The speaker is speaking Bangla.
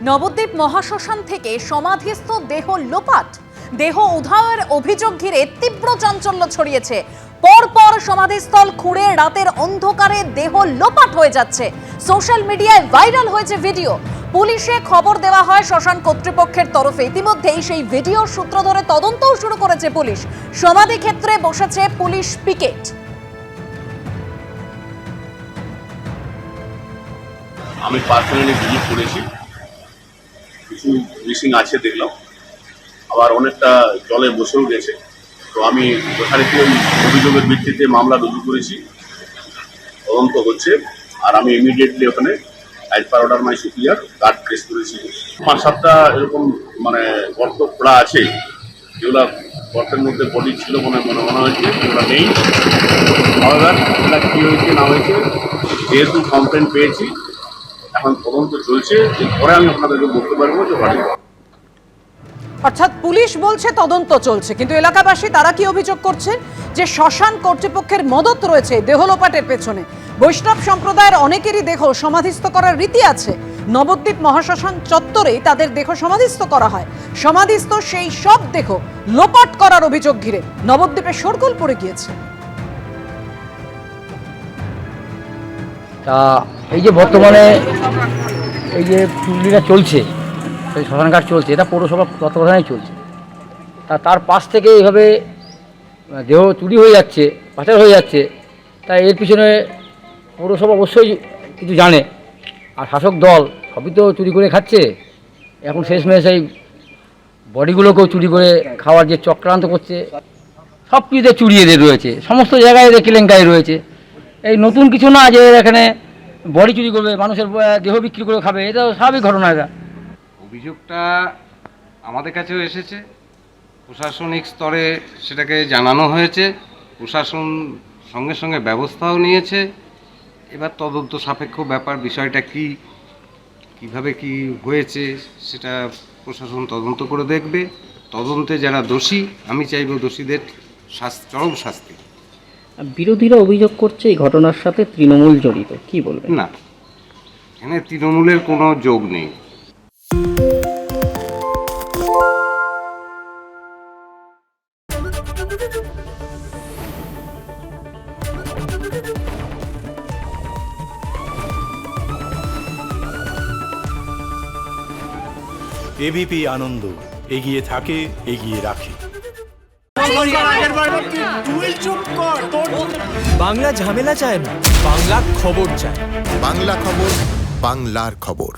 নবদ্বীপ মহাশ্মশান থেকে সমাধিস্থ দেহ লোপাট। দেহ উদ্ধারের অভিযোগ ঘিরে তীব্র চাঞ্চল্য ছড়িয়েছে। পরপর সমাধিস্থল খুঁড়ে রাতের অন্ধকারে দেহ লোপাট হয়ে যাচ্ছে। সোশ্যাল মিডিয়ায় ভাইরাল হয়েছে ভিডিও। পুলিশে খবর দেওয়া হয় শ্মশান কর্তৃপক্ষের তরফে। ইতিমধ্যেই সেই ভিডিওর সূত্র ধরে তদন্তও শুরু করেছে পুলিশ। সমাধি ক্ষেত্রে বসেছে পুলিশ পিকেট। আমি পার্সোনালি ভিজিট করেছি, কিছু মিসিং আছে দেখলাম, আবার অনেকটা জলে বসেও গেছে। তো আমি যথারীতি ওই অভিযোগের ভিত্তিতে মামলা রুজু করেছি, তদন্ত হচ্ছে। আর আমি ইমিডিয়েটলি ওখানে as per order my superior guard place করেছি। 5-7টা এরকম গর্ত খোলা আছে, যেগুলো গর্তের মধ্যে বডি ছিল মনে হয়েছে, সেগুলো নেই। আবার সেটা কী হয়েছে না হয়েছে, যেহেতু কমপ্লেন পেয়েছি, এখন তদন্ত চলছে, এরপরে আমি আপনাদেরকে বলতে পারবো যে বাড়ি। অর্থাৎ পুলিশ বলছে তদন্ত চলছে, কিন্তু এলাকাবাসী তারা কি অভিযোগ করছেন যে শ্মশান কর্তৃপক্ষের মদত রয়েছে দেহ লোপাটের পেছনে। বৈষ্ণব সম্প্রদায়ের অনেকেরই দেহ সমাধিস্থ করার রীতি আছে। নবদ্বীপ মহাশ্মশান চত্বরেই তাদের দেহ সমাধিস্থ করা হয়। সমাধিস্থ সেই সব দেহ লোপাট করার অভিযোগ ঘিরে নবদ্বীপে শোরগোল পড়ে গিয়েছে। তা এই যে বর্তমানে এই যে চুল্লিটা চলছে, সেই শ্মশানঘাট চলছে, এটা পৌরসভা তত্ত্বাবধানেই চলছে। তার পাশ থেকে এইভাবে দেহ চুরি হয়ে যাচ্ছে, পাচার হয়ে যাচ্ছে। তাই এর পিছনে পৌরসভা অবশ্যই কিছু জানে, আর শাসক দল সবই তো চুরি করে খাচ্ছে। এখন শেষমেশ এই বডিগুলোকেও চুরি করে খাওয়ার যে চক্রান্ত করছে, সব কিছুতে চুরিয়ে রয়েছে, সমস্ত জায়গায় কেলেঙ্কারি রয়েছে। এই নতুন কিছু না যে এখানে বডি চুরি করবে, মানুষের দেহ বিক্রি করে খাবে, এটা স্বাভাবিক ঘটনা। এটা অভিযোগটা আমাদের কাছেও এসেছে, প্রশাসনিক স্তরে সেটাকে জানানো হয়েছে, প্রশাসন সঙ্গে সঙ্গে ব্যবস্থাও নিয়েছে। এবার তদন্ত সাপেক্ষ ব্যাপার, বিষয়টা কিভাবে কি হয়েছে সেটা প্রশাসন তদন্ত করে দেখবে। তদন্তে যারা দোষী, আমি চাইব দোষীদের চরম শাস্তি। বিরোধীরা অভিযোগ করছে এই ঘটনার সাথে তৃণমূল জড়িত, কি বলবেন? না, এখানে তৃণমূলের কোনো যোগ নেই। এবিপি আনন্দ, এগিয়ে থাকে, এগিয়ে রাখে। বাংলা ঝামেলা চায় না, বাংলা খবর চায়। বাংলা খবর, বাংলার খবর।